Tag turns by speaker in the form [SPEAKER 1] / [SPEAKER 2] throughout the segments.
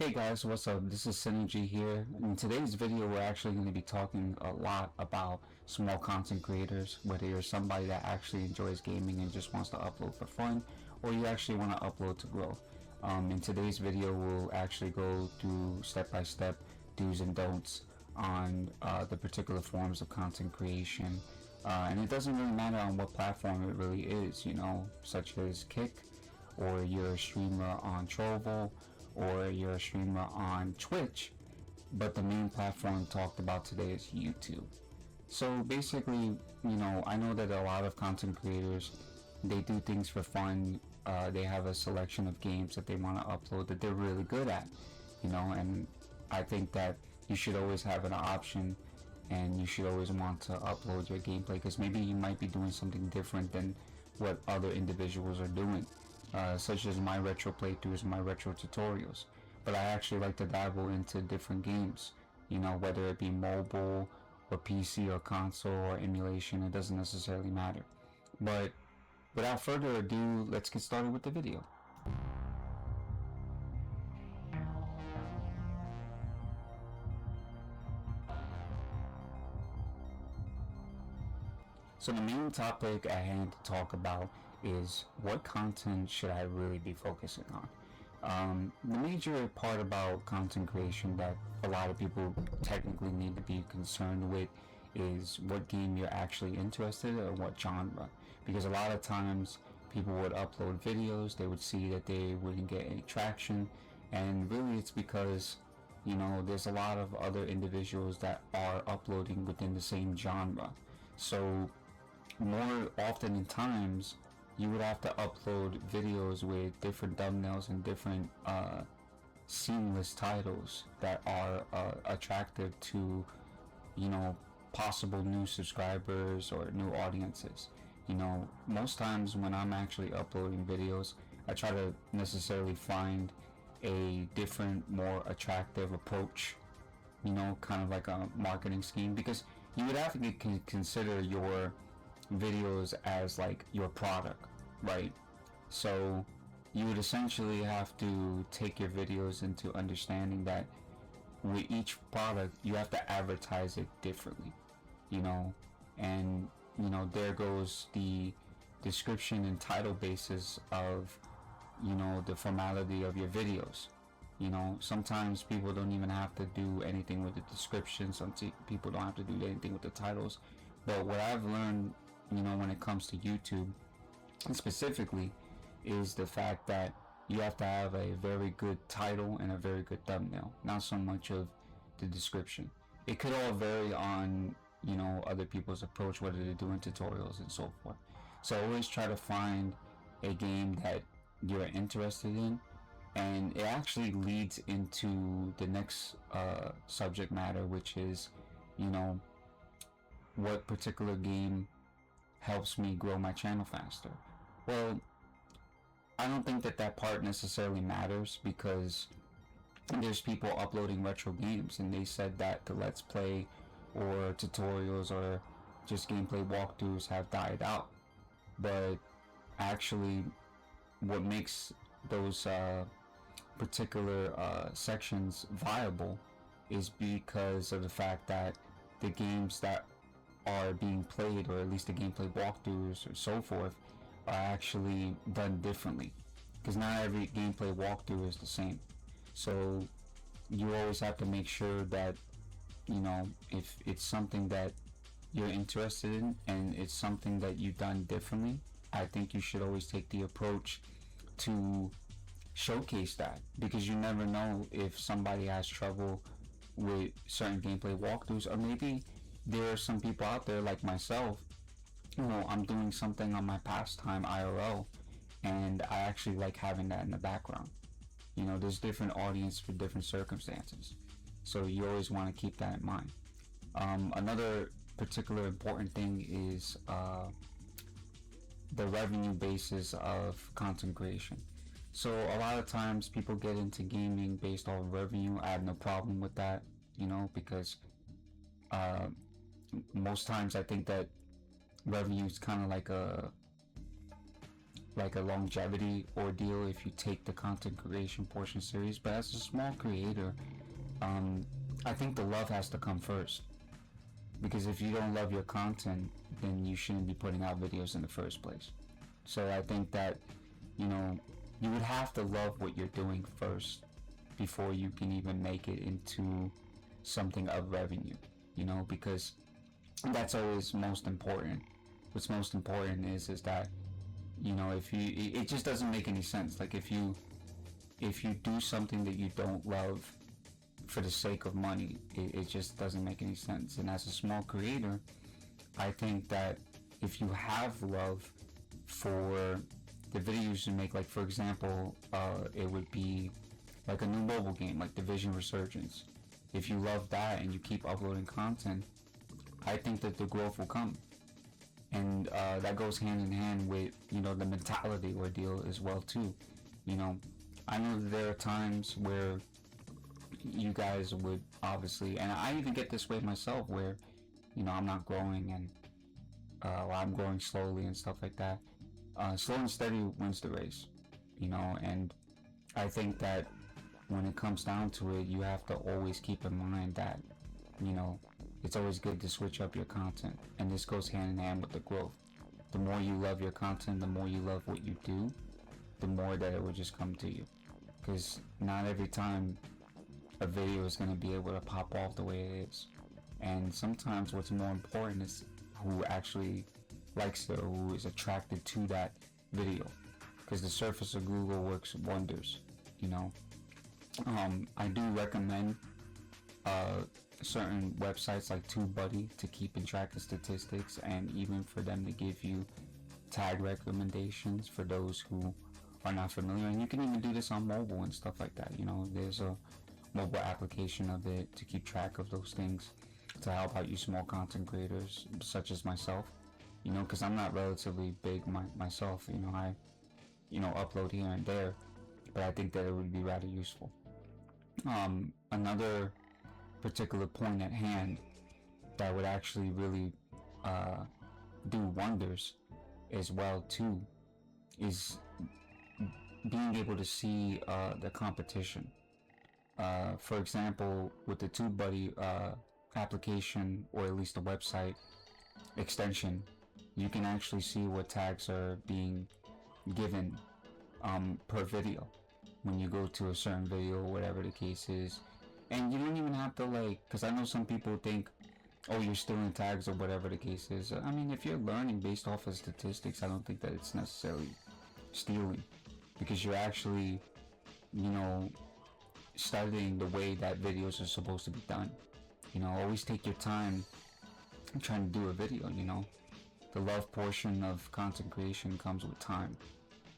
[SPEAKER 1] Hey guys, what's up? This is Synergy here. In today's video, we're actually going to be talking a lot about small content creators, whether you're somebody that actually enjoys gaming and just wants to upload for fun, or you actually want to upload to grow. In today's video, we'll actually go through step-by-step do's and don'ts on the particular forms of content creation. And it doesn't really matter on what platform it really is, such as Kick, or you're a streamer on Trovo, or you're a streamer on Twitch, but the main platform talked about today is YouTube. So basically, I know that a lot of content creators, they do things for fun. They have a selection of games that they want to upload that they're really good at, and I think that you should always have an option, and you should always want to upload your gameplay, because maybe you might be doing something different than what other individuals are doing. Such as my retro playthroughs, my retro tutorials. But I actually like to dabble into different games, whether it be mobile or PC or console or emulation, it doesn't necessarily matter. But without further ado, let's get started with the video. So the main topic at hand to talk about is what content should I really be focusing on. The major part about content creation that a lot of people technically need to be concerned with is what game you're actually interested in or what genre. Because a lot of times people would upload videos, they would see that they wouldn't get any traction, and really it's because there's a lot of other individuals that are uploading within the same genre. So more often in times you would have to upload videos with different thumbnails and different seamless titles that are attractive to possible new subscribers or new audiences. Most times when I'm actually uploading videos, I try to necessarily find a different, more attractive approach, kind of like a marketing scheme, because you would have to consider your videos as like your product, right? So you would essentially have to take your videos into understanding that with each product you have to advertise it differently, and there goes the description and title basis of the formality of your videos. Sometimes people don't even have to do anything with the description, some people don't have to do anything with the titles. But what I've learned when it comes to YouTube specifically is the fact that you have to have a very good title and a very good thumbnail, not so much of the description. It could all vary on other people's approach, whether they're doing tutorials and so forth. So always try to find a game that you're interested in, and it actually leads into the next subject matter, which is what particular game helps me grow my channel faster. Well, I don't think that part necessarily matters, because there's people uploading retro games and they said that the let's play or tutorials or just gameplay walkthroughs have died out. But actually what makes those particular sections viable is because of the fact that the games that are being played, or at least the gameplay walkthroughs or so forth, are actually done differently, because not every gameplay walkthrough is the same. So you always have to make sure that if it's something that you're interested in and it's something that you've done differently, I think you should always take the approach to showcase that, because you never know if somebody has trouble with certain gameplay walkthroughs, or maybe there are some people out there like myself, I'm doing something on my pastime IRL and I actually like having that in the background. There's different audience for different circumstances, so you always want to keep that in mind. Another particular important thing is the revenue basis of content creation. So a lot of times people get into gaming based off revenue. I have no problem with that, because most times I think that revenue is kind of like like a longevity ordeal if you take the content creation portion serious. But as a small creator, I think the love has to come first, because if you don't love your content, then you shouldn't be putting out videos in the first place. So I think that, you know, you would have to love what you're doing first before you can even make it into something of revenue, you know, because that's always most important. What's most important is that, you know, if you, it just doesn't make any sense. Like if you do something that you don't love for the sake of money, it just doesn't make any sense. And as a small creator, I think that if you have love for the videos you make, like for example, it would be like a new mobile game like Division Resurgence. If you love that and you keep uploading content, I think that the growth will come. And that goes hand in hand with, you know, the mentality ordeal as well too. You know, I know that there are times where you guys would obviously, and I even get this way myself, where, you know, I'm not growing and I'm growing slowly and stuff like that. Slow and steady wins the race, you know. And I think that when it comes down to it, you have to always keep in mind that, you know, it's always good to switch up your content, and this goes hand in hand with the growth. The more you love your content, the more you love what you do, the more that it will just come to you, because not every time a video is going to be able to pop off the way it is. And sometimes what's more important is who actually likes it, or who is attracted to that video, because the surface of Google works wonders, you know. I do recommend certain websites like TubeBuddy to keep in track of statistics, and even for them to give you tag recommendations for those who are not familiar. And you can even do this on mobile and stuff like that. You know, there's a mobile application of it to keep track of those things to help out you small content creators such as myself, you know, because I'm not relatively big myself. You know, I, you know, upload here and there, but I think that it would be rather useful. Another particular point at hand that would actually really do wonders as well too is being able to see the competition. For example, with the TubeBuddy application, or at least the website extension, you can actually see what tags are being given per video when you go to a certain video, or whatever the case is. And you don't even have to, like, because I know some people think, oh, you're stealing tags or whatever the case is. I mean, if you're learning based off of statistics, I don't think that it's necessarily stealing, because you're actually, you know, studying the way that videos are supposed to be done. You know, always take your time trying to do a video, you know. The love portion of content creation comes with time,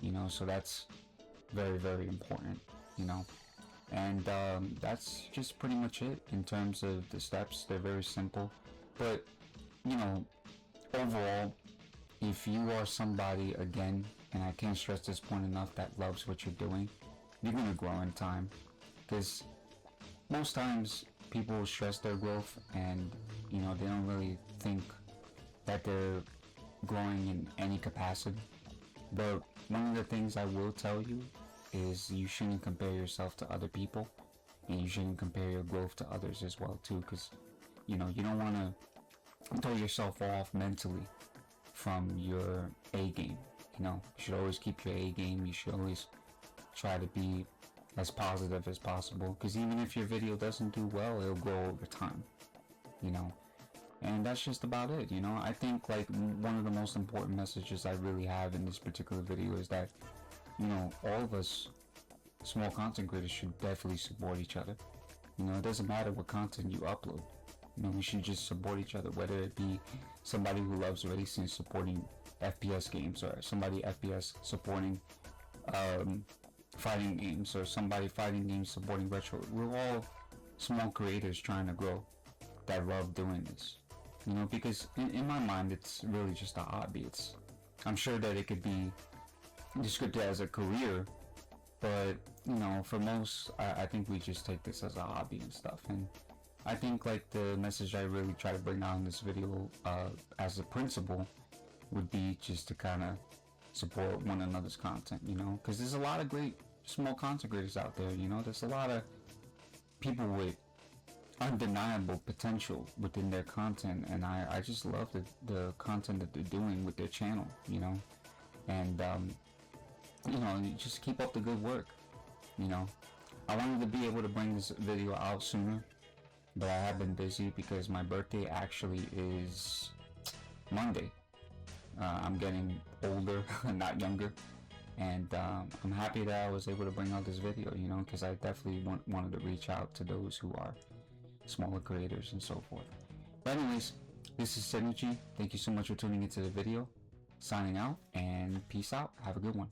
[SPEAKER 1] you know, so that's very, very important, you know. And that's just pretty much it in terms of the steps. They're very simple, but, you know, overall, if you are somebody, again, and I can't stress this point enough, that loves what you're doing, you're gonna grow in time. Because most times people stress their growth, and, you know, they don't really think that they're growing in any capacity. But one of the things I will tell you is you shouldn't compare yourself to other people, and you shouldn't compare your growth to others as well too, because, you know, you don't want to throw yourself off mentally from your A game. You know, you should always keep your A game. You should always try to be as positive as possible, because even if your video doesn't do well, it'll grow over time, you know. And that's just about it, you know. I think, like, one of the most important messages I really have in this particular video is that, you know, all of us small content creators should definitely support each other. You know, it doesn't matter what content you upload. You know, we should just support each other, whether it be somebody who loves racing supporting FPS games, or somebody FPS supporting fighting games, or somebody fighting games supporting retro. We're all small creators trying to grow that love doing this. You know, because in my mind, it's really just a hobby. I'm sure that it could be described as a career, but, you know, for most, I think we just take this as a hobby and stuff. And I think, like, the message I really try to bring out in this video as a principle would be just to kind of support one another's content, you know, because there's a lot of great small content creators out there, you know. There's a lot of people with undeniable potential within their content, and I just love the content that they're doing with their channel, you know. And you know, just keep up the good work, you know. I wanted to be able to bring this video out sooner, but I have been busy because my birthday actually is Monday. I'm getting older, not younger, and I'm happy that I was able to bring out this video, you know, because I definitely wanted to reach out to those who are smaller creators and so forth. But anyways, this is Synergy. Thank you so much for tuning into the video. Signing out, and peace out. Have a good one.